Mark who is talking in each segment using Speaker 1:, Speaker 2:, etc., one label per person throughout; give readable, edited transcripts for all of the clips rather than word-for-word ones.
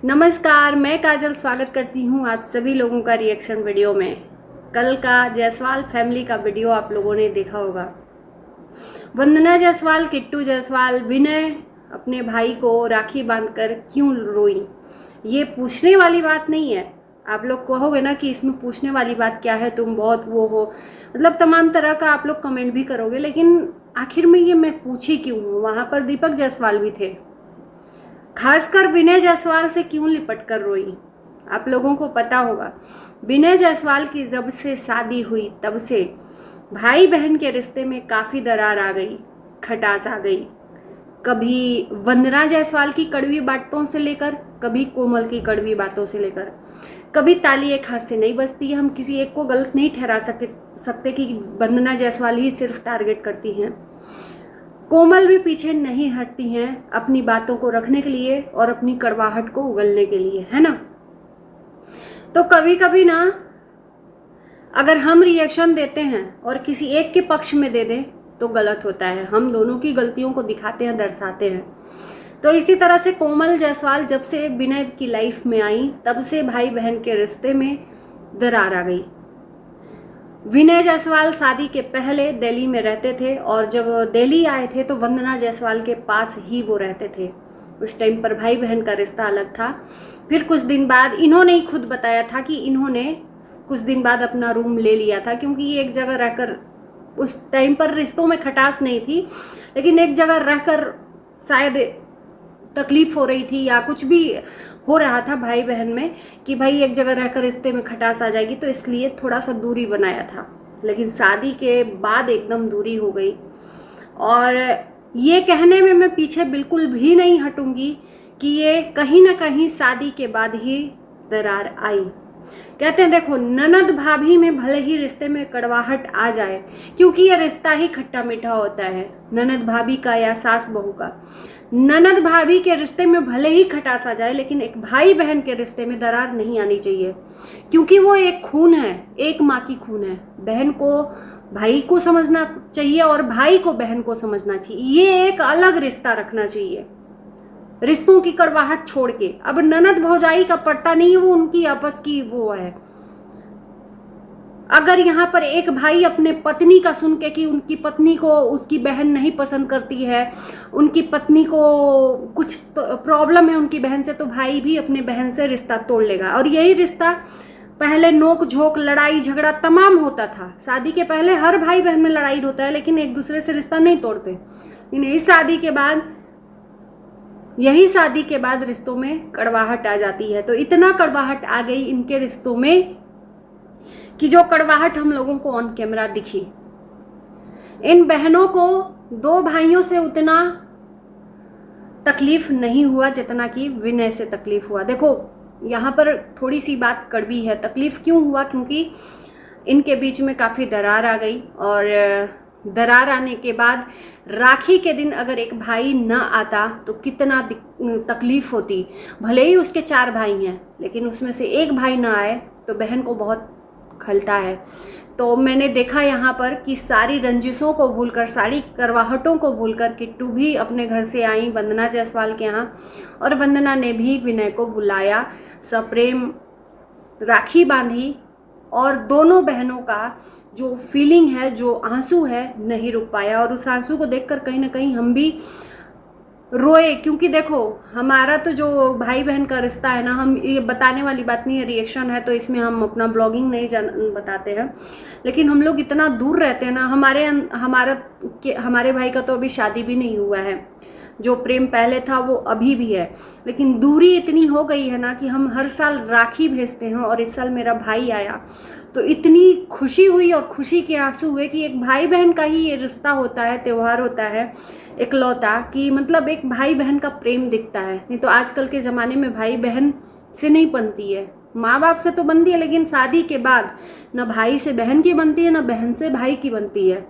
Speaker 1: नमस्कार, मैं काजल स्वागत करती हूँ आप सभी लोगों का रिएक्शन वीडियो में। कल का जायसवाल फैमिली का वीडियो आप लोगों ने देखा होगा। वंदना जायसवाल, किट्टू जायसवाल, विनय अपने भाई को राखी बांधकर क्यों रोई, ये पूछने वाली बात नहीं है। आप लोग कहोगे ना कि इसमें पूछने वाली बात क्या है, तुम बहुत वो हो, मतलब तमाम तरह का आप लोग कमेंट भी करोगे, लेकिन आखिर में ये मैं पूछी क्यों हूँ। वहाँ पर दीपक जायसवाल भी थे, खासकर विनय जायसवाल से क्यों लिपट कर रोई। आप लोगों को पता होगा, विनय जायसवाल की जब से शादी हुई तब से भाई बहन के रिश्ते में काफ़ी दरार आ गई, खटास आ गई। कभी वंदना जायसवाल की कड़वी बातों से लेकर, कभी कोमल की कड़वी बातों से लेकर, कभी ताली एक हाथ से नहीं बजती है। हम किसी एक को गलत नहीं ठहरा सकते कि वंदना जायसवाल ही सिर्फ टारगेट करती हैं। कोमल भी पीछे नहीं हटती हैं अपनी बातों को रखने के लिए और अपनी कड़वाहट को उगलने के लिए, है ना। तो कभी कभी ना अगर हम रिएक्शन देते हैं और किसी एक के पक्ष में दे दें तो गलत होता है। हम दोनों की गलतियों को दिखाते हैं, दर्शाते हैं। तो इसी तरह से कोमल जायसवाल जब से विनय की लाइफ में आई तब से भाई बहन के रिश्ते में दरार आ गई। विनय जायसवाल शादी के पहले दिल्ली में रहते थे और जब दिल्ली आए थे तो वंदना जायसवाल के पास ही वो रहते थे। उस टाइम पर भाई बहन का रिश्ता अलग था। फिर कुछ दिन बाद इन्होंने ही खुद बताया था कि इन्होंने कुछ दिन बाद अपना रूम ले लिया था, क्योंकि ये एक जगह रहकर, उस टाइम पर रिश्तों में खटास नहीं थी, लेकिन एक जगह रहकर शायद तकलीफ हो रही थी या कुछ भी हो रहा था भाई बहन में कि भाई एक जगह रहकर रिश्ते में खटास आ जाएगी, तो इसलिए थोड़ा सा दूरी बनाया था। लेकिन शादी के बाद एकदम दूरी हो गई। और ये कहने में मैं पीछे बिल्कुल भी नहीं हटूंगी कि ये कहीं ना कहीं शादी के बाद ही दरार आई। कहते हैं देखो, ननद भाभी में भले ही रिश्ते में कड़वाहट आ जाए, क्योंकि यह रिश्ता ही खट्टा मीठा होता है, ननद भाभी का या सास बहू का। ननद भाभी के रिश्ते में भले ही खटास आ जाए, लेकिन एक भाई बहन के रिश्ते में दरार नहीं आनी चाहिए, क्योंकि वो एक खून है, एक माँ की खून है। बहन को भाई को समझना चाहिए और भाई को बहन को समझना चाहिए। ये एक अलग रिश्ता रखना चाहिए, रिश्तों की कड़वाहट छोड़ के। अब ननद भौजाई का पड़ता नहीं है, वो उनकी आपस की वो है। अगर यहाँ पर एक भाई अपने पत्नी का सुन के कि उनकी पत्नी को उसकी बहन नहीं पसंद करती है, उनकी पत्नी को कुछ तो प्रॉब्लम है उनकी बहन से, तो भाई भी अपने बहन से रिश्ता तोड़ लेगा। और यही रिश्ता पहले नोक झोंक, लड़ाई झगड़ा तमाम होता था। शादी के पहले हर भाई बहन में लड़ाई होता है, लेकिन एक दूसरे से रिश्ता नहीं तोड़ते। लेकिन यही शादी के बाद रिश्तों में कड़वाहट आ जाती है। तो इतना कड़वाहट आ गई इनके रिश्तों में कि जो कड़वाहट हम लोगों को ऑन कैमरा दिखी। इन बहनों को दो भाइयों से उतना तकलीफ नहीं हुआ जितना कि विनय से तकलीफ हुआ। देखो, यहाँ पर थोड़ी सी बात कड़वी है। तकलीफ क्यों हुआ? क्योंकि इनके बीच में काफ़ी दरार आ गई, और दरार आने के बाद राखी के दिन अगर एक भाई न आता तो कितना तकलीफ होती। भले ही उसके 4 भाई हैं, लेकिन उसमें से एक भाई ना आए तो बहन को बहुत खलता है। तो मैंने देखा यहाँ पर कि सारी रंजिशों को भूलकर, सारी करवाहटों को भूलकर किट्टू भी अपने घर से आई वंदना जायसवाल के यहाँ, और वंदना ने भी विनय को बुलाया, सप्रेम राखी बांधी, और दोनों बहनों का जो फीलिंग है, जो आंसू है, नहीं रुक पाया। और उस आंसू को देखकर कहीं ना कहीं हम भी रोए, क्योंकि देखो, हमारा तो जो भाई बहन का रिश्ता है ना, हम ये बताने वाली बात नहीं है, रिएक्शन है तो इसमें हम अपना ब्लॉगिंग नहीं बताते हैं, लेकिन हम लोग इतना दूर रहते हैं ना। हमारे भाई का तो अभी शादी भी नहीं हुआ है, जो प्रेम पहले था वो अभी भी है, लेकिन दूरी इतनी हो गई है ना कि हम हर साल राखी भेजते हैं। और इस साल मेरा भाई आया तो इतनी खुशी हुई, और खुशी के आंसू हुए कि एक भाई बहन का ही ये रिश्ता होता है, त्यौहार होता है इकलौता, कि मतलब एक भाई बहन का प्रेम दिखता है। नहीं तो आजकल के ज़माने में भाई बहन से नहीं बनती है, माँ बाप से तो बनती है, लेकिन शादी के बाद न भाई से बहन की बनती है, न बहन से भाई की बनती है।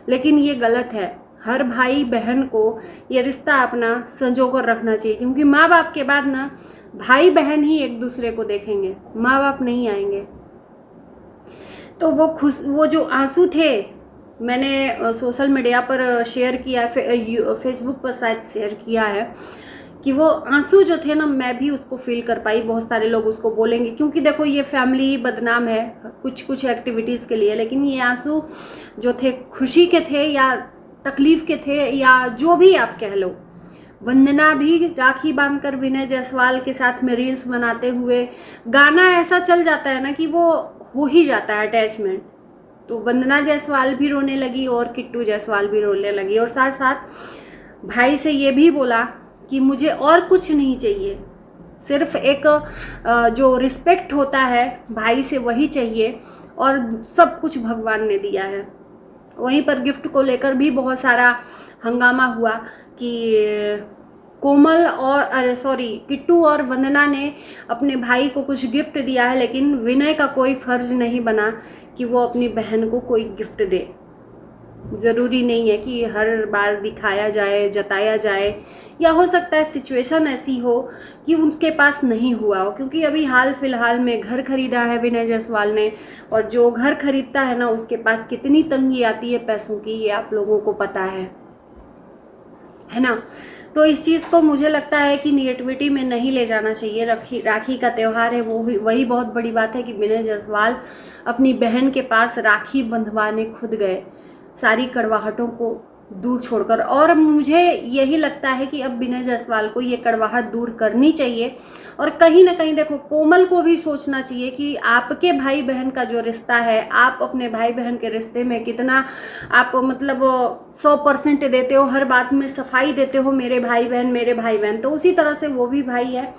Speaker 1: लेकिन ये गलत है। हर भाई बहन को ये रिश्ता अपना संजो कर रखना चाहिए, क्योंकि माँ बाप के बाद ना भाई बहन ही एक दूसरे को देखेंगे, माँ बाप नहीं आएंगे। तो वो जो आंसू थे, मैंने सोशल मीडिया पर शेयर किया, फेसबुक पर शायद शेयर किया है कि वो आंसू जो थे ना, मैं भी उसको फील कर पाई। बहुत सारे लोग उसको बोलेंगे, क्योंकि देखो ये फैमिली बदनाम है कुछ कुछ एक्टिविटीज़ के लिए, लेकिन ये आंसू जो थे खुशी के थे या तकलीफ़ के थे या जो भी आप कह लो। वंदना भी राखी बांधकर विनय जायसवाल के साथ में रील्स बनाते हुए गाना ऐसा चल जाता है ना कि वो हो ही जाता है अटैचमेंट। तो वंदना जायसवाल भी रोने लगी और किट्टू जायसवाल भी रोने लगी, और साथ साथ भाई से ये भी बोला कि मुझे और कुछ नहीं चाहिए, सिर्फ एक जो रिस्पेक्ट होता है भाई से वही चाहिए, और सब कुछ भगवान ने दिया है। वहीं पर गिफ्ट को लेकर भी बहुत सारा हंगामा हुआ कि कोमल और किट्टू और वंदना ने अपने भाई को कुछ गिफ्ट दिया है, लेकिन विनय का कोई फर्ज नहीं बना कि वो अपनी बहन को कोई गिफ्ट दे। ज़रूरी नहीं है कि हर बार दिखाया जाए, जताया जाए, या हो सकता है सिचुएशन ऐसी हो कि उनके पास नहीं हुआ हो, क्योंकि अभी हाल फिलहाल में घर खरीदा है विनय जायसवाल ने, और जो घर खरीदता है ना उसके पास कितनी तंगी आती है पैसों की, ये आप लोगों को पता है ना। तो इस चीज़ को मुझे लगता है कि निगेटिविटी में नहीं ले जाना चाहिए। राखी का त्यौहार है, वही बहुत बड़ी बात है कि विनय जायसवाल अपनी बहन के पास राखी बंधवाने खुद गए, सारी कड़वाहटों को दूर छोड़कर। और मुझे यही लगता है कि अब विनय जायसवाल को ये कड़वाहट दूर करनी चाहिए, और कहीं ना कहीं देखो कोमल को भी सोचना चाहिए कि आपके भाई बहन का जो रिश्ता है, आप अपने भाई बहन के रिश्ते में कितना आप मतलब 100% देते हो, हर बात में सफाई देते हो, मेरे भाई बहन, तो उसी तरह से वो भी भाई है।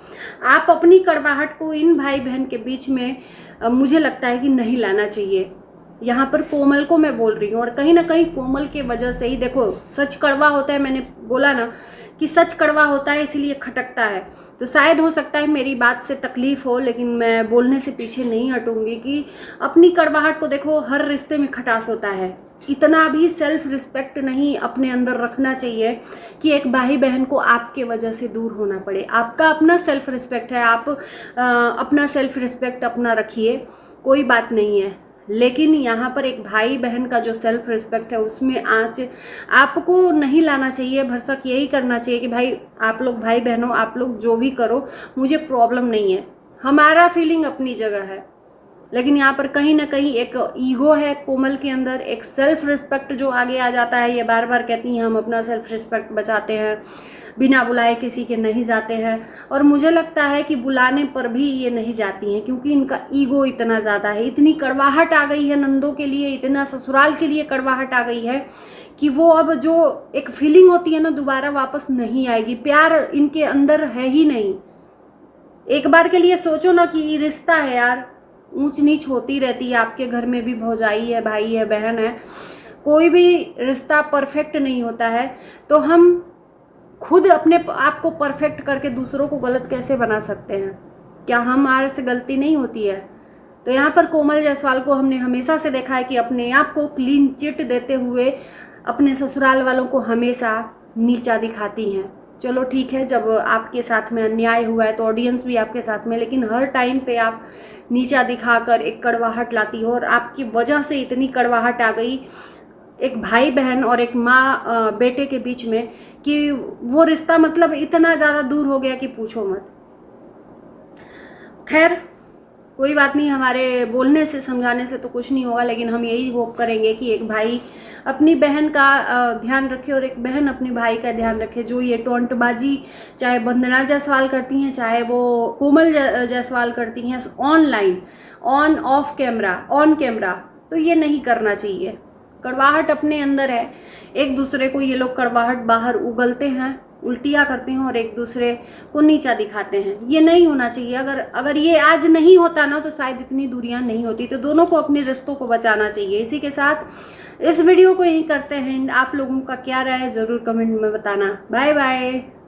Speaker 1: आप अपनी कड़वाहट को इन भाई बहन के बीच में मुझे लगता है कि नहीं लाना चाहिए। यहाँ पर कोमल को मैं बोल रही हूँ, और कहीं ना कहीं कोमल के वजह से ही देखो सच कड़वा होता है। मैंने बोला ना कि सच कड़वा होता है, इसीलिए खटकता है। तो शायद हो सकता है मेरी बात से तकलीफ हो, लेकिन मैं बोलने से पीछे नहीं हटूंगी कि अपनी कड़वाहट को देखो, हर रिश्ते में खटास होता है। इतना भी सेल्फ रिस्पेक्ट नहीं अपने अंदर रखना चाहिए कि एक भाई बहन को आपके वजह से दूर होना पड़े। आपका अपना सेल्फ रिस्पेक्ट है, आप अपना सेल्फ रिस्पेक्ट अपना रखिए, कोई बात नहीं है। लेकिन यहाँ पर एक भाई बहन का जो सेल्फ रिस्पेक्ट है उसमें आँच आपको नहीं लाना चाहिए। भरसक यही करना चाहिए कि भाई आप लोग भाई बहनों, आप लोग जो भी करो, मुझे प्रॉब्लम नहीं है, हमारा फीलिंग अपनी जगह है। लेकिन यहाँ पर कहीं ना कहीं एक ईगो है कोमल के अंदर, एक सेल्फ रिस्पेक्ट जो आगे आ जाता है। ये बार बार कहती हैं हम अपना सेल्फ रिस्पेक्ट बचाते हैं, बिना बुलाए किसी के नहीं जाते हैं, और मुझे लगता है कि बुलाने पर भी ये नहीं जाती हैं, क्योंकि इनका ईगो इतना ज़्यादा है, इतनी कड़वाहट आ गई है नंदों के लिए, इतना ससुराल के लिए कड़वाहट आ गई है कि वो अब जो एक फीलिंग होती है ना दोबारा वापस नहीं आएगी। प्यार इनके अंदर है ही नहीं। एक बार के लिए सोचो ना कि रिश्ता है यार, ऊंच नीच होती रहती है, आपके घर में भी भौजाई है, भाई है, बहन है, कोई भी रिश्ता परफेक्ट नहीं होता है। तो हम खुद अपने आप को परफेक्ट करके दूसरों को गलत कैसे बना सकते हैं? क्या हमारे से गलती नहीं होती है? तो यहाँ पर कोमल जायसवाल को हमने हमेशा से देखा है कि अपने आप को क्लीन चिट देते हुए अपने ससुराल वालों को हमेशा नीचा दिखाती हैं। चलो ठीक है, जब आपके साथ में अन्याय हुआ है तो ऑडियंस भी आपके साथ में, लेकिन हर टाइम पे आप नीचा दिखाकर एक कड़वाहट लाती हो, और आपकी वजह से इतनी कड़वाहट आ गई एक भाई बहन और एक माँ बेटे के बीच में कि वो रिश्ता मतलब इतना ज़्यादा दूर हो गया कि पूछो मत। खैर कोई बात नहीं, हमारे बोलने से समझाने से तो कुछ नहीं होगा, लेकिन हम यही होप करेंगे कि एक भाई अपनी बहन का ध्यान रखे और एक बहन अपने भाई का ध्यान रखे। जो ये टोंटबाजी चाहे वंदना जायसवाल करती हैं, चाहे वो कोमल जायसवाल करती हैं online, on off camera, on camera, तो ये नहीं करना चाहिए। कड़वाहट अपने अंदर है, एक दूसरे को ये लोग कड़वाहट बाहर उगलते हैं, उल्टियाँ करते हैं और एक दूसरे को नीचा दिखाते हैं। ये नहीं होना चाहिए। अगर ये आज नहीं होता ना तो शायद इतनी दूरियां नहीं होती। तो दोनों को अपने रिश्तों को बचाना चाहिए। इसी के साथ इस वीडियो को यहीं करते हैं। आप लोगों का क्या राय है ज़रूर कमेंट में बताना। Bye bye.